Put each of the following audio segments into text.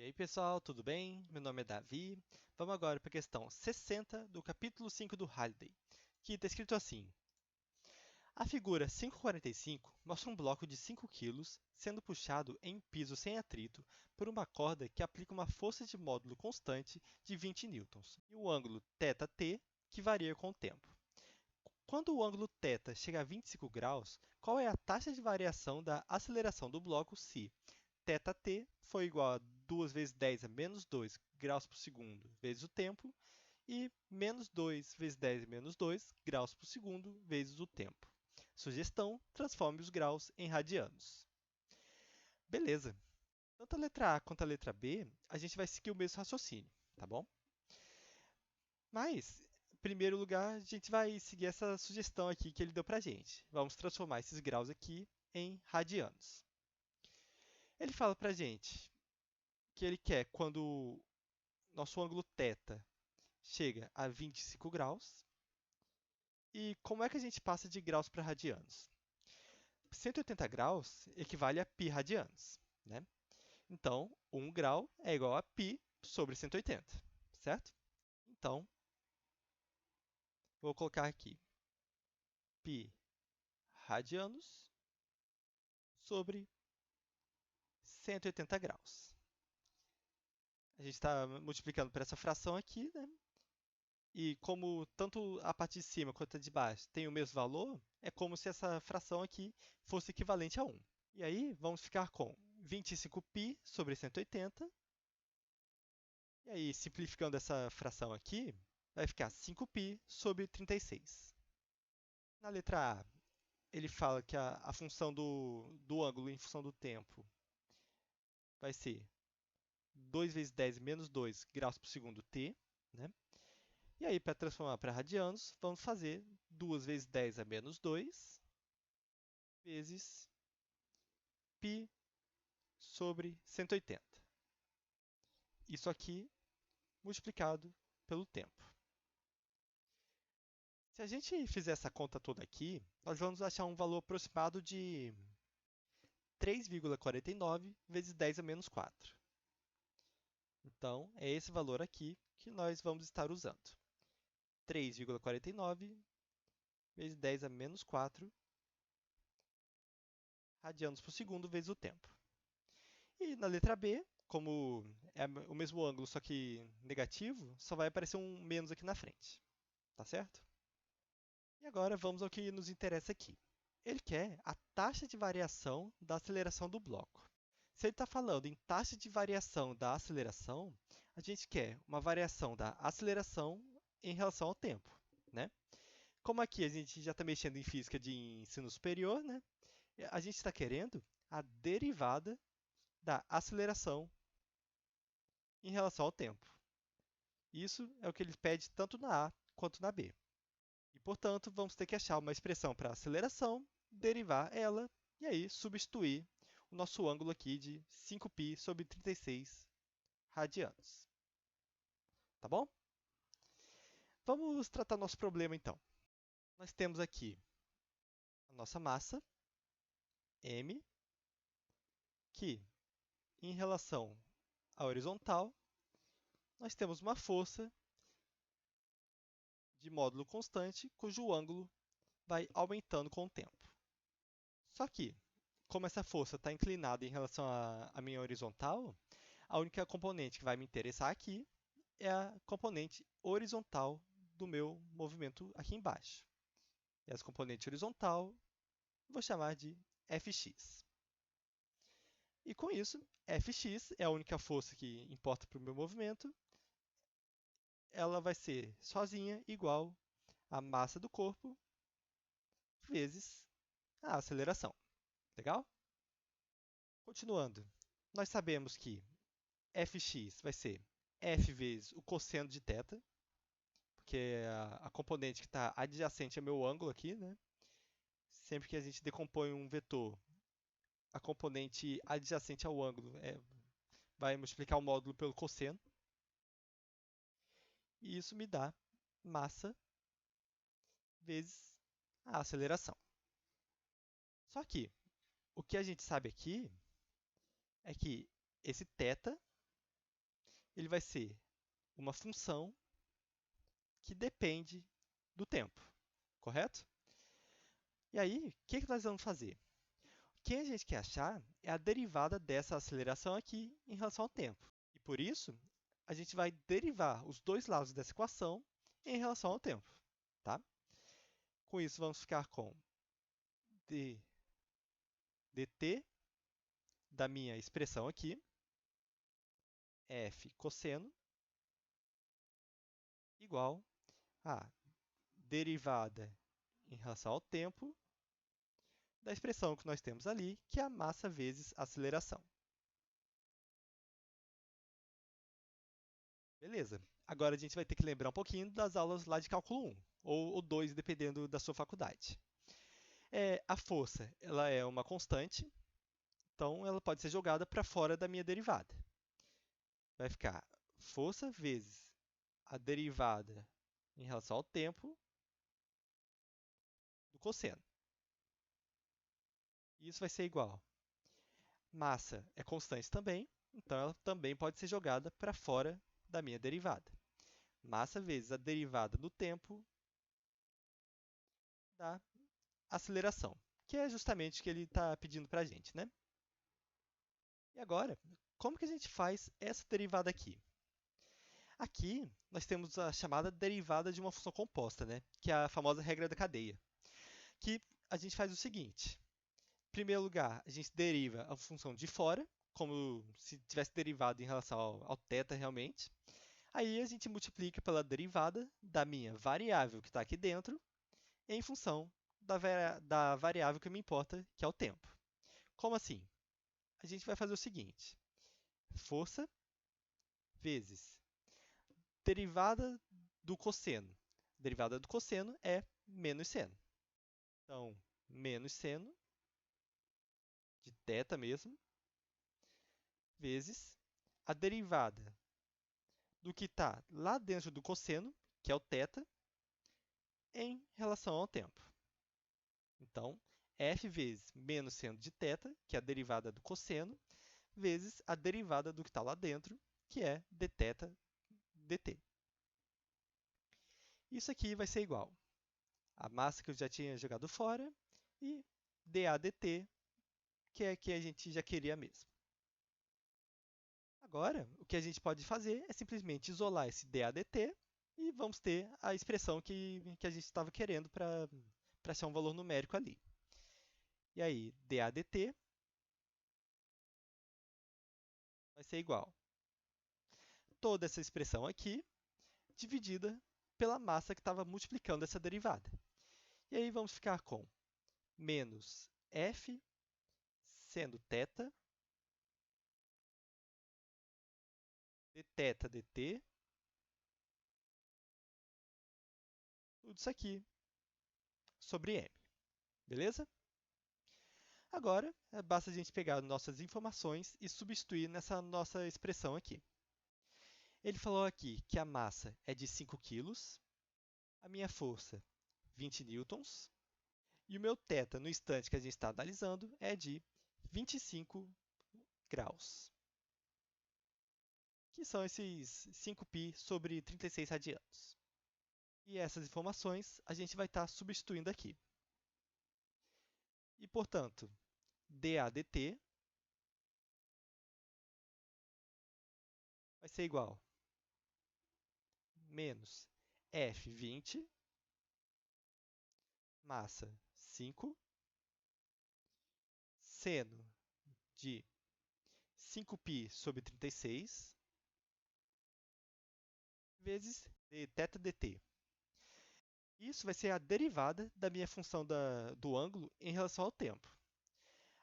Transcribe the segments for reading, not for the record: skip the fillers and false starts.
E aí, pessoal, tudo bem? Meu nome é Davi. Vamos agora para a questão 60 do capítulo 5 do Halliday, que está escrito assim: a figura 545 mostra um bloco de 5 kg sendo puxado em um piso sem atrito por uma corda que aplica uma força de módulo constante de 20 newtons e o ângulo θt que varia com o tempo. Quando o ângulo θ chega a 25 graus, qual é a taxa de variação da aceleração do bloco se θt foi igual a 2 vezes 10 a menos 2 graus por segundo vezes o tempo e menos 2 vezes 10 a menos 2 graus por segundo vezes o tempo. Sugestão: transforme os graus em radianos. Beleza. Tanto a letra A quanto a letra B, a gente vai seguir o mesmo raciocínio, tá bom? Mas, em primeiro lugar, a gente vai seguir essa sugestão aqui que ele deu pra gente. Vamos transformar esses graus aqui em radianos. Ele fala pra gente que ele quer quando nosso ângulo θ chega a 25 graus. E como é que a gente passa de graus para radianos? 180 graus equivale a π radianos, né? Então, 1 grau é igual a π sobre 180, certo? Então, vou colocar aqui π radianos sobre 180 graus. A gente está multiplicando por essa fração aqui, né? E como tanto a parte de cima quanto a de baixo tem o mesmo valor, é como se essa fração aqui fosse equivalente a 1. E aí, vamos ficar com 25π sobre 180. E aí, simplificando essa fração aqui, vai ficar 5π sobre 36. Na letra A, ele fala que a função do ângulo em função do tempo vai ser 2 vezes 10 menos 2 graus por segundo t, né? E aí, para transformar para radianos, vamos fazer 2 vezes 10 a menos 2 vezes π sobre 180. Isso aqui multiplicado pelo tempo. Se a gente fizer essa conta toda aqui, nós vamos achar um valor aproximado de 3,49 vezes 10 a menos 4. Então, é esse valor aqui que nós vamos estar usando. 3,49 vezes 10 a menos 4 radianos por segundo vezes o tempo. E na letra B, como é o mesmo ângulo, só que negativo, só vai aparecer um menos aqui na frente. Tá certo? E agora vamos ao que nos interessa aqui. Ele quer a taxa de variação da aceleração do bloco. Se ele está falando em taxa de variação da aceleração, a gente quer uma variação da aceleração em relação ao tempo, né? Como aqui a gente já está mexendo em física de ensino superior, né? A gente está querendo a derivada da aceleração em relação ao tempo. Isso é o que ele pede tanto na A quanto na B. E, portanto, vamos ter que achar uma expressão para aceleração, derivar ela e aí substituir o nosso ângulo aqui de 5π sobre 36 radianos. Tá bom? Vamos tratar nosso problema então. Nós temos aqui a nossa massa, m, que em relação à horizontal, nós temos uma força de módulo constante, cujo ângulo vai aumentando com o tempo. Só que, como essa força está inclinada em relação à minha horizontal, a única componente que vai me interessar aqui é a componente horizontal do meu movimento aqui embaixo. E essa componente horizontal vou chamar de Fx. E com isso, Fx é a única força que importa para o meu movimento. Ela vai ser sozinha igual a massa do corpo vezes a aceleração. Legal? Continuando, nós sabemos que Fx vai ser F vezes o cosseno de θ, que é a componente que está adjacente ao meu ângulo aqui, né? Sempre que a gente decompõe um vetor, a componente adjacente ao ângulo vai multiplicar o módulo pelo cosseno. E isso me dá massa vezes a aceleração. Só que o que a gente sabe aqui é que esse θ ele vai ser uma função que depende do tempo, correto? E aí, o que nós vamos fazer? O que a gente quer achar é a derivada dessa aceleração aqui em relação ao tempo. E por isso, a gente vai derivar os dois lados dessa equação em relação ao tempo, tá? Com isso, vamos ficar com dt da minha expressão aqui, f cosseno, igual a derivada em relação ao tempo da expressão que nós temos ali, que é a massa vezes a aceleração. Beleza. Agora a gente vai ter que lembrar um pouquinho das aulas lá de cálculo 1, ou 2, dependendo da sua faculdade. A força, ela é uma constante, então ela pode ser jogada para fora da minha derivada. Vai ficar força vezes a derivada em relação ao tempo do cosseno. Isso vai ser igual. Massa é constante também, então ela também pode ser jogada para fora da minha derivada. Massa vezes a derivada do tempo da aceleração, que é justamente o que ele está pedindo para a gente, né? E agora, como que a gente faz essa derivada aqui? Aqui, nós temos a chamada derivada de uma função composta, né? Que é a famosa regra da cadeia. Que a gente faz o seguinte. Em primeiro lugar, a gente deriva a função de fora, como se tivesse derivado em relação ao θ realmente. Aí a gente multiplica pela derivada da minha variável que está aqui dentro, em função da variável que me importa, que é o tempo. Como assim? A gente vai fazer o seguinte. Força vezes derivada do cosseno. Derivada do cosseno é menos seno. Então, menos seno de θ mesmo, vezes a derivada do que está lá dentro do cosseno, que é o θ, em relação ao tempo. Então, f vezes menos seno de θ, que é a derivada do cosseno, vezes a derivada do que está lá dentro, que é dθ dt. Isso aqui vai ser igual a massa que eu já tinha jogado fora e dA dt, que é que a gente já queria mesmo. Agora, o que a gente pode fazer é simplesmente isolar esse dA dt e vamos ter a expressão que a gente estava querendo para ser um valor numérico ali. E aí, dA dt vai ser igual a toda essa expressão aqui, dividida pela massa que estava multiplicando essa derivada. E aí vamos ficar com menos f sendo θ, dθ dt, tudo isso aqui sobre m. Beleza? Agora, basta a gente pegar nossas informações e substituir nessa nossa expressão aqui. Ele falou aqui que a massa é de 5 kg, a minha força 20 newtons, e o meu θ no instante que a gente está analisando é de 25 graus, que são esses 5π sobre 36 radianos. E essas informações a gente vai estar substituindo aqui. E, portanto, dA dt vai ser igual a menos F20, massa 5, seno de 5π sobre 36, vezes dθ dt. Isso vai ser a derivada da minha função do ângulo em relação ao tempo.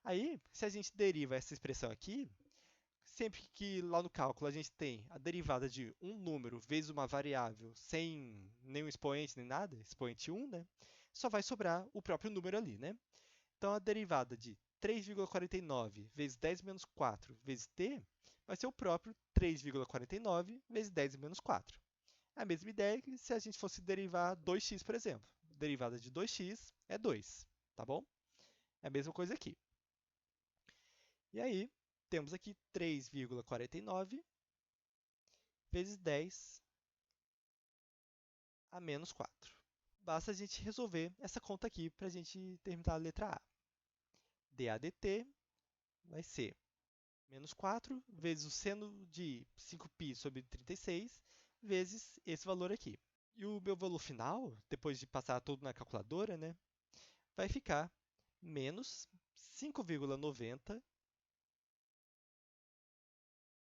Aí, se a gente deriva essa expressão aqui, sempre que lá no cálculo a gente tem a derivada de um número vezes uma variável sem nenhum expoente nem nada, expoente 1, né? Só vai sobrar o próprio número ali, né? Então, a derivada de 3,49 vezes 10 menos 4 vezes t vai ser o próprio 3,49 vezes 10 menos 4. A mesma ideia que se a gente fosse derivar 2x, por exemplo. A derivada de 2x é 2, tá bom? É a mesma coisa aqui. E aí, temos aqui 3,49 vezes 10 a menos 4. Basta a gente resolver essa conta aqui para a gente terminar a letra A. dA dt vai ser menos 4 vezes o seno de 5π sobre 36 vezes esse valor aqui. E o meu valor final, depois de passar tudo na calculadora, né, vai ficar menos 5,90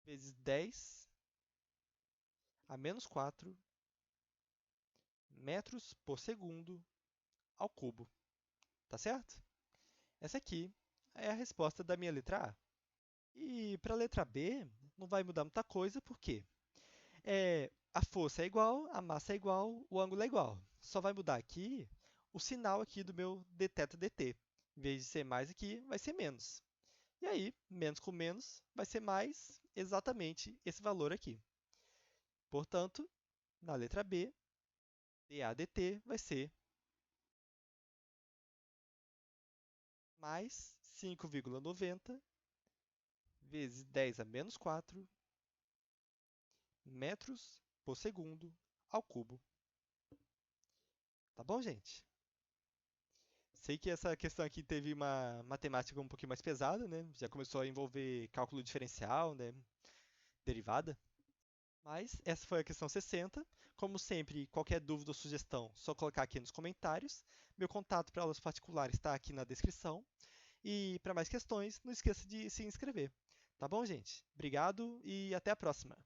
vezes 10 a menos 4 metros por segundo ao cubo. Tá certo? Essa aqui é a resposta da minha letra A. E para a letra B, não vai mudar muita coisa, porque a força é igual, a massa é igual, o ângulo é igual. Só vai mudar aqui o sinal aqui do meu dθ dt. Em vez de ser mais aqui, vai ser menos. E aí, menos com menos vai ser mais exatamente esse valor aqui. Portanto, na letra B, dA dt vai ser mais 5,90 vezes 10 a menos 4 metros por segundo ao cubo. Tá bom, gente? Sei que essa questão aqui teve uma matemática um pouquinho mais pesada, né? Já começou a envolver cálculo diferencial, né? Derivada. Mas essa foi a questão 60. Como sempre, qualquer dúvida ou sugestão, só colocar aqui nos comentários. Meu contato para aulas particulares está aqui na descrição. E para mais questões, não esqueça de se inscrever. Tá bom, gente? Obrigado e até a próxima!